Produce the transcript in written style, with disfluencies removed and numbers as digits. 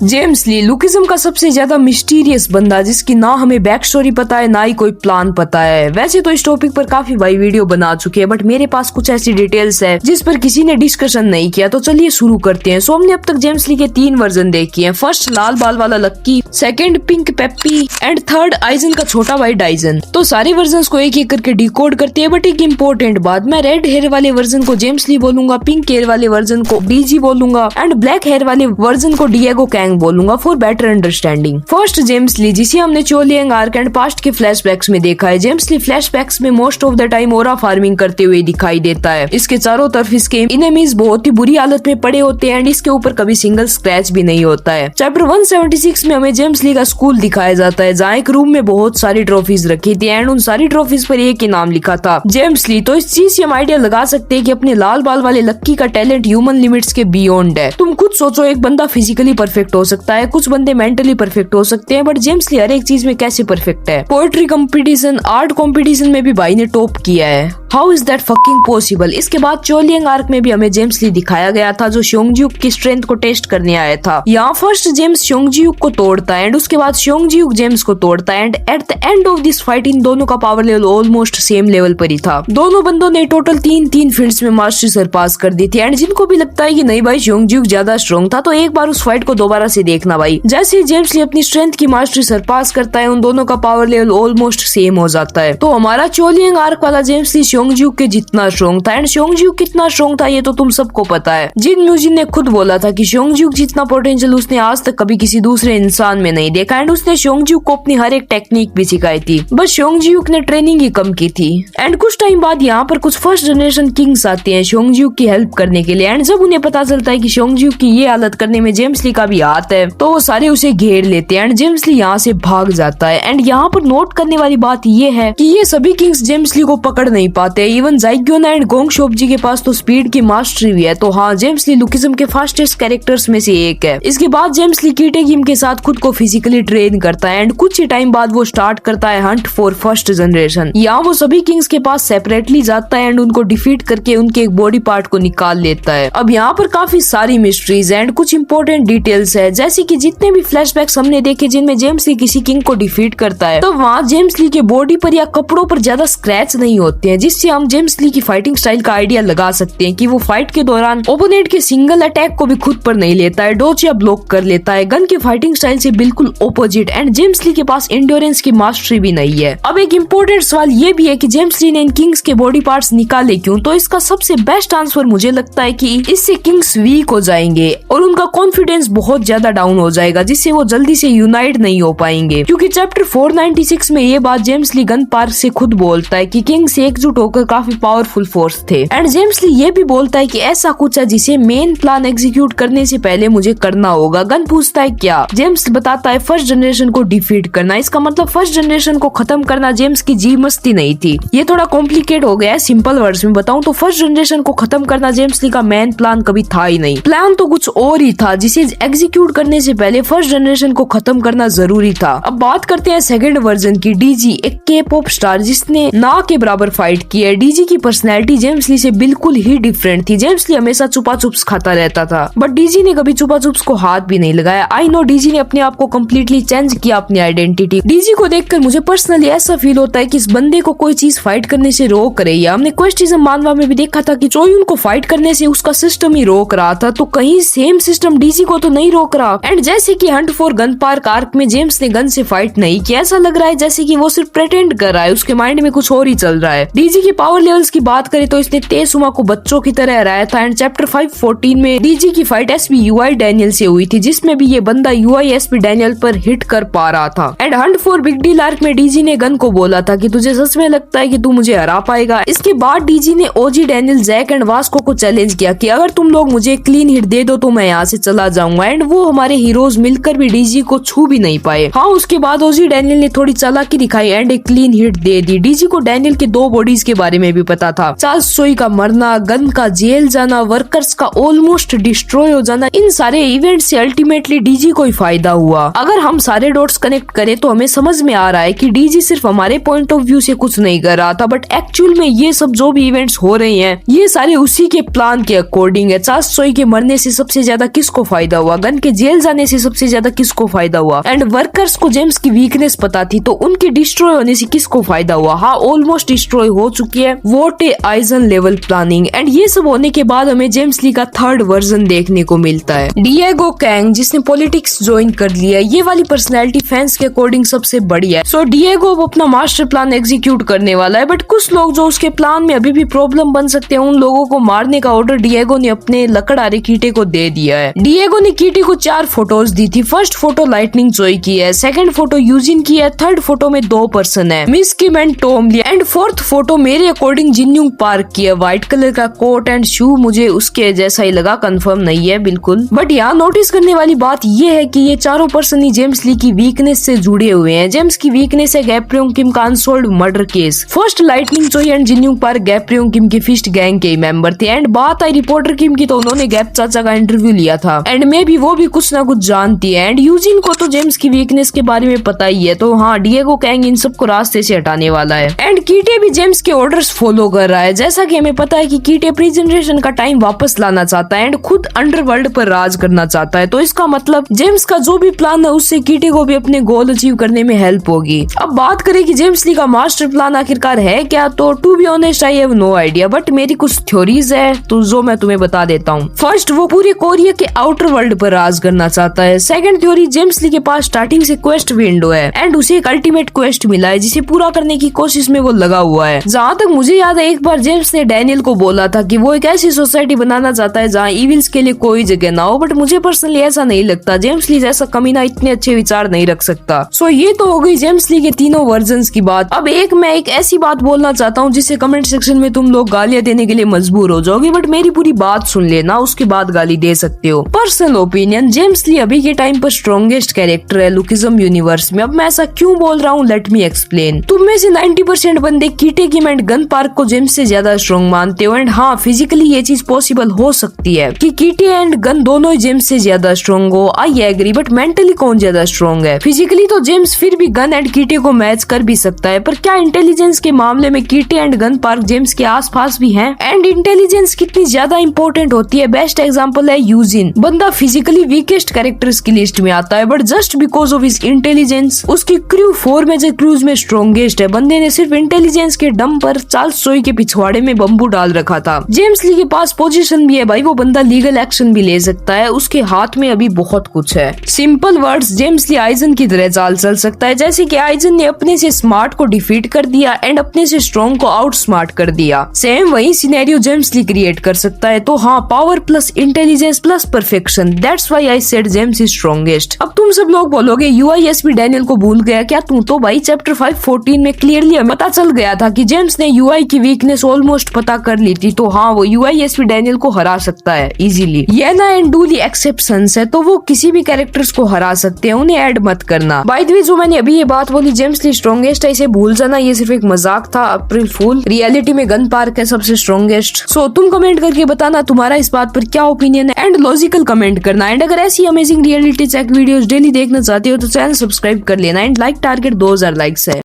James ली lookism का सबसे ज्यादा मिस्टीरियस बंदा, जिसकी ना हमें बैक स्टोरी पता है ना ही कोई प्लान पता है। वैसे तो इस टॉपिक पर काफी भाई वीडियो बना चुके हैं, बट मेरे पास कुछ ऐसी डिटेल्स है जिस पर किसी ने डिस्कशन नहीं किया, तो चलिए शुरू करते हैं। सो हमने अब तक जेम्स ली के 3 वर्जन देखे हैं। फर्स्ट लाल बाल वाला Lucky, second pink Peppy and third आइजन का छोटा भाई डाइजन। तो सारे वर्जन को एक एक करके डिकोड करते हैं, बट एक इम्पोर्टेंट बात, मैं रेड हेयर वाले वर्जन को जेम्स ली बोलूंगा, पिंक हेयर वाले वर्जन को डीजी बोलूंगा एंड ब्लैक हेयर वाले वर्जन को डिएगो कैंग बोलूंगा for better understanding. First James Lee, जिसे हमने चोलियंग आर्क एंड पास्ट के फ्लैशबैक्स में देखा है। जेम्स ली फ्लैशबैक्स में most of the time aura farming करते हुए दिखाई देता है। इसके चारों तरफ इसके इनेमीज बहुत ही बुरी हालत में पड़े होते हैं एंड इसके ऊपर कभी सिंगल स्क्रैच भी नहीं होता है। चैप्टर 176 में हमें जेम्स ली का स्कूल दिखाया जाता है, जहाँ एक रूम में बहुत सारी ट्रॉफीज रखी थी एंड उन सारी ट्रॉफीज पर एक ही नाम लिखा था, जेम्स ली। तो इस चीज से हम आइडिया लगा सकते हैं कि अपने लाल बाल वाले लक्की का टैलेंट ह्यूमन लिमिट्स के बियॉन्ड है। तुम खुद सोचो, एक बंदा फिजिकली परफेक्ट हो सकता है, कुछ बंदे मेंटली परफेक्ट हो सकते हैं, बट जेम्स ली हर एक चीज में कैसे परफेक्ट है। पोएट्री कंपटीशन, आर्ट कंपटीशन में भी भाई ने टॉप किया है। How is that fucking possible. इसके बाद चोलियंग आर्क में भी हमें जेम्स ली दिखाया गया था, जो शोंगजियुक की स्ट्रेंथ को टेस्ट करने आया था। यहाँ फर्स्ट जेम्स शोंगजियुक को तोड़ता है एंड उसके बाद शोंगजियुक जेम्स को तोड़ता है and at the end of this fight in दोनों का power level almost same level पर ही था। दोनों बंदों ने टोटल 3 फील्ड्स में मास्टरी सरपास कर दी थी एंड जिनको भी लगता है कि नहीं भाई शोंगजियुक ज्यादा स्ट्रॉन्ग था, तो एक बार उस फाइट को दोबारा से देखना भाई। जैसे जेम्स ली अपनी स्ट्रेंथ की मास्टरी सरपास करता है, उन दोनों का पावर लेवल ऑलमोस्ट सेम हो जाता है। तो हमारा चोलियंग आर्क वाला जेम्स ली शोंगजियुक के जितना स्ट्रॉन्ग था एंड शोंगजियुक कितना स्ट्रॉन्ग था ये तो तुम सबको पता है। जिन म्यूजिन ने खुद बोला था कि शोंगजियुक जितना पोटेंशियल उसने आज तक कभी किसी दूसरे इंसान में नहीं देखा एंड उसने शोंगजियुक को अपनी हर एक टेक्निक भी सिखाई थी, बस शोंगजियुक ने ट्रेनिंग ही कम की थी। एंड कुछ टाइम बाद यहाँ पर कुछ फर्स्ट जनरेशन किंग्स आते हैं शोंगजियुक की हेल्प करने के लिए एंड जब उन्हें पता चलता है कि शोंगजियुक की ये हालत करने में जेम्स ली का भी हाथ है, तो वो सारे उसे घेर लेते हैं एंड जेम्स ली यहाँ से भाग जाता है। एंड यहाँ पर नोट करने वाली बात ये है कि ये सभी किंग्स जेम्स ली को पकड़ नहीं पाते, इवन जाइग्योना एंड गोंग शोबजी के पास तो स्पीड की मास्टरी भी है। तो हाँ, जेम्स ली लुकिज्म के फास्टेस्ट कैरेक्टर्स में से एक है। इसके बाद जेम्स ली कीटेगिम के साथ खुद को फिजिकली ट्रेन करता है एंड कुछ ही टाइम बाद वो स्टार्ट करता है हंट फॉर फर्स्ट जनरेशन। यहाँ वो सभी किंग्स के पास सेपरेटली जाता है एंड उनको डिफीट करके उनके एक बॉडी पार्ट को निकाल लेता है। अब यहाँ पर काफी सारी मिस्ट्रीज एंड कुछ इंपॉर्टेंट डिटेल्स है, जैसे कि जितने भी फ्लैशबैक्स हमने देखे जिनमें जेम्स ली किसी किंग को डिफीट करता है, तो वहाँ जेम्स ली के बॉडी पर या कपड़ों पर ज्यादा स्क्रैच नहीं होते हैं, जिससे हम जेम्स ली की फाइटिंग स्टाइल का आइडिया लगा सकते हैं कि वो फाइट के दौरान ओपोनेंट के सिंगल अटैक को भी खुद पर नहीं लेता है, डॉज या ब्लॉक कर लेता है। गन की फाइटिंग स्टाइल से बिल्कुल ऑपोजिट एंड जेम्स ली के पास एंड्योरेंस की मास्टरी भी नहीं है। अब एक इम्पोर्टेंट सवाल ये भी है कि जेम्स ली ने इन किंग्स के बॉडी पार्ट्स निकाले क्यों, तो इसका सबसे बेस्ट आंसर मुझे लगता है कि इससे किंग्स वीक हो जाएंगे और उनका कॉन्फिडेंस बहुत ज्यादा डाउन हो जाएगा, जिससे वो जल्दी से यूनाइट नहीं हो पाएंगे। क्योंकि चैप्टर 496 में ये बात जेम्स ली गन पार्क से खुद बोलता है कि किंग्स एकजुट होकर काफी पावरफुल फोर्स थे एंड जेम्स ली ये भी बोलता है कि ऐसा कुछ है जिसे मेन प्लान एग्जीक्यूट करने से पहले मुझे करना होगा। गन पूछता है क्या, जेम्स बताता है फर्स्ट जनरेशन को डिफीट करना। इसका मतलब फर्स्ट जनरेशन को खत्म करना जेम्स की जी मस्ती नहीं थी। ये थोड़ा कॉम्प्लिकेट हो गया है, सिंपल वर्ड्स में बताऊं तो फर्स्ट जनरेशन को खत्म करना जेम्स ली का मेन प्लान कभी था ही नहीं। प्लान तो कुछ और ही था, जिसे एग्जीक्यूट करने से पहले फर्स्ट जनरेशन को खत्म करना जरूरी था। अब बात करते हैं सेकंड वर्जन की, डीजी, एक के पॉप स्टार जिसने ना के बराबर फाइट की है। डीजी की पर्सनैलिटी जेम्स ली से बिल्कुल ही डिफरेंट थी। जेम्स ली हमेशा छुपा चुप्स खाता रहता था, बट डीजी ने कभी छुपा चुप्स को हाथ भी नहीं लगाया। आई नो डीजी ने अपने आप को कम्प्लीटली चेंज किया, अपनी आइडेंटिटी। डीजी को देखकर मुझे पर्सनली ऐसा फील होता है कि इस बंदे को कोई चीज फाइट करने से रोक रही है। हमने क्वेस्टिज्म मानवा में भी देखा था कि चोयुन को फाइट करने से उसका सिस्टम ही रोक रहा था, तो कहीं सेम सिस्टम डीजी को तो नहीं रोक रहा। एंड जैसे कि Hunt for gun park arc में जेम्स ने गन से फाइट नहीं किया, ऐसा लग रहा है जैसे कि वो सिर्फ प्रेटेंड कर रहा है, उसके माइंड में कुछ और ही चल रहा है। डीजी की पावर लेवल्स की बात करें तो इसने तेसुमा को बच्चों की तरह हराया था एंड चैप्टर 514 में डीजी की फाइट एसपी यूआई डैनियल से हुई थी, जिसमें भी ये बंदा यूआई एसपी डैनियल पर हिट कर पा रहा था। And Hunt for big deal arc में डीजी ने गन को बोला था कि तुझे सच में लगता है कि तू मुझे हरा पाएगा। इसके बाद डीजी ने ओजी डैनियल, जैक एंड वास्को को चैलेंज किया कि अगर तुम लोग मुझे क्लीन हिट दे दो तो मैं यहाँ से चला जाऊंगा। एंड वो हमारे हीरोज मिलकर भी डीजी को छू भी नहीं पाए। हाँ, उसके बाद ओजी डैनियल ने थोड़ी चालाकी दिखाई एंड एक क्लीन हिट दे दी। डीजी को डैनियल के 2 बॉडीज के बारे में भी पता था, चार्ल्स सोई का मरना, गन का जेल जाना, वर्कर्स का ऑलमोस्ट डिस्ट्रॉय हो जाना। इन सारे इवेंट से अल्टीमेटली डीजी को ही फायदा हुआ। अगर हम सारे डॉट्स कनेक्ट करें तो हमें समझ में आ रहा है कि डीजी सिर्फ हमारे पॉइंट ऑफ व्यू से कुछ नहीं कर रहा था, बट एक्चुअल में ये सब जो भी इवेंट्स हो रहे हैं ये सारे उसी के प्लान के अकॉर्डिंग है। चार्ल्स सोई के मरने से सबसे ज्यादा किसको फायदा हुआ, गन के जेल जाने से सबसे ज्यादा किसको फायदा हुआ, एंड वर्कर्स को जेम्स की वीकनेस पता थी तो उनके डिस्ट्रॉय होने से किसको फायदा हुआ। हाँ, ऑलमोस्ट डिस्ट्रॉय हो चुकी है। What A eigen level planning. And ये सब होने के बाद हमें जेम्स ली का थर्ड वर्जन देखने को मिलता है। डिएगो कैंग, जिसने पॉलिटिक्स ज्वाइन कर लिया, ये वाली पर्सनैलिटी फैंस के अकॉर्डिंग सबसे बढ़िया है। सो डिएगो अपना मास्टर प्लान एग्जीक्यूट करने वाला है, बट कुछ लोग जो उसके प्लान में अभी भी प्रॉब्लम बन सकते हैं, उन लोगों को मारने का ऑर्डर डिएगो ने अपने लकड़हारे कीटे को दे दिया है। डिएगो ने कीटे को 4 फोटोज दी थी। फर्स्ट फोटो लाइटनिंग जोई की है, सेकंड फोटो यूजिन की है, थर्ड फोटो में 2 पर्सन है, miss Kim and Tom Lee, and fourth photo मेरे अकॉर्डिंग जिन्यूंग पार्क की है। व्हाइट कलर का कोट एंड शू मुझे उसके जैसा ही लगा, कंफर्म नहीं है बिल्कुल। बट यहाँ नोटिस करने वाली बात ये है कि ये चारों पर्सन ही जेम्स ली की वीकनेस से जुड़े हुए हैं। जेम्स की वीकनेस है गैप्रियोंग किम का unsold murder case. First lightning जोई एंड जिन्यूंग पार्क गैप्रियोंग किम की फिस्ट गैंग के मेंबर थे, एंड बात आई रिपोर्टर किम की तो उन्होंने गैप चाचा का इंटरव्यू लिया था, एंड मे भी वो भी कुछ ना कुछ जानती है। एंड यूजिन को तो जेम्स की वीकनेस के बारे में पता ही है, तो हाँ, डिएगो कैंग इन सबको रास्ते से हटाने वाला है। एंड कीटे भी जेम्स के ऑर्डर्स फॉलो कर रहा है। जैसा कि हमें पता है कि कीटे प्री जनरेशन का टाइम वापस लाना चाहता है एंड खुद अंडरवर्ल्ड पर राज करना चाहता है, तो इसका मतलब जेम्स का जो भी प्लान है उससे कीटे को भी अपने गोल अचीव करने में हेल्प होगी। अब बात करें कि जेम्स ली का मास्टर प्लान आखिरकार है क्या, तो to be honest I have no idea, but मेरी कुछ थ्योरीज है तो जो मैं तुम्हें बता देता हूँ। फर्स्ट, वो पूरे कोरिया के आउटर वर्ल्ड पर राज करना चाहता है। सेकंड थ्योरी, जेम्स ली के पास स्टार्टिंग से क्वेस्ट विंडो है एंड उसे एक अल्टीमेट क्वेस्ट मिला है जिसे पूरा करने की कोशिश में वो लगा हुआ है। जहाँ तक मुझे याद है, एक बार जेम्स ने डैनियल को बोला था कि वो एक ऐसी सोसाइटी बनाना चाहता है जहाँ इविल्स के लिए कोई जगह ना हो, बट मुझे पर्सनली ऐसा नहीं लगता। जेम्स ली जैसा कमीना इतने अच्छे विचार नहीं रख सकता। सो ये तो हो गई जेम्स ली के तीनों वर्जन्स की बात। अब मैं एक ऐसी बात बोलना चाहता हूँ जिससे कमेंट सेक्शन में तुम लोग गालियां देने के लिए मजबूर हो जाओगे, बट मेरी पूरी बात सुन लेना, उसके बाद गाली दे सकते हो। पर्सनल ओपिनियन, जेम्स ली अभी के टाइम पर स्ट्रॉन्गेस्ट कैरेक्टर है लुकिज्म यूनिवर्स में। अब मैं ऐसा क्यों बोल रहा हूँ, लेट मी एक्सप्लेन। तुम में से 90% बंदे कीटे किम एंड गन पार्क को जेम्स से ज्यादा स्ट्रॉन्ग मानते हो, एंड हाँ, फिजिकली ये चीज पॉसिबल हो सकती है कि कीटे एंड गन दोनों ही जेम्स से ज्यादा स्ट्रॉन्ग हो, आई एग्री, बट मेंटली कौन ज्यादा स्ट्रॉन्ग है? फिजिकली तो जेम्स फिर भी गन एंड कीटे को मैच कर भी सकता है, पर क्या इंटेलिजेंस के मामले में Kite and gun park James के आसपास भी हैं? एंड इंटेलिजेंस कितनी ज्यादा इंपॉर्टेंट होती है, बेस्ट एग्जांपल है यूजिन। बंदा फिजिकली वीकेस्ट कैरेक्टर्स की लिस्ट में आता है, but just because of his intelligence उसकी क्रू 4 मेजर क्रूज में स्ट्रॉन्गेस्ट है। बंदे ने सिर्फ इंटेलिजेंस के दम पर चार्ल्स चोई के पिछवाड़े में बम्बू डाल रखा था। जेम्स ली के पास पोजीशन भी है भाई, वो बंदा लीगल एक्शन भी ले सकता है, उसके हाथ में अभी बहुत कुछ है। सिंपल वर्ड्स, जेम्स ली आइजन की तरह चाल चल सकता है, जैसे कि आइजन ने अपने से स्मार्ट को डिफीट कर दिया एंड अपने से स्ट्रॉन्ग को आउट स्मार्ट कर दिया। सेम वही सिनेरियो जेम्स ली क्रिएट कर सकता है। तो हाँ, power plus intelligence plus perfection, that's why I said James is strongest. अब तुम सब लोग बोलोगे यूआईएसपी डैनियल को भूल गया क्या तू? तो भाई चैप्टर 5:14 में क्लियरली पता चल गया था कि जेम्स ने यूआई की वीकनेस ऑलमोस्ट पता कर ली थी, तो हाँ, वो यूआईएसपी डैनियल को हरा सकता है इजीली। येना एंड डूली एक्सेप्शंस है, तो वो किसी भी कैरेक्टर्स को हरा सकते हैं, उन्हें ऐड मत करना। बाय द वे, जो मैंने अभी ये बात बोली जेम्स ली स्ट्रॉन्गेस्ट है, इसे भूल जाना, ये सिर्फ एक मजाक था, अप्रैल फूल। रियलिटी में गन पार्क है सबसे स्ट्रॉन्गेस्ट। सो तुम कमेंट करके बताना तुम्हारा इस बात पर क्या ओपिनियन है, एंड लॉजिकल कमेंट करना। एंड अगर ऐसी amazing reality check videos daily देखना चाहते हो तो चैनल सब्सक्राइब कर लेना, एंड लाइक टारगेट 2000 लाइक्स है।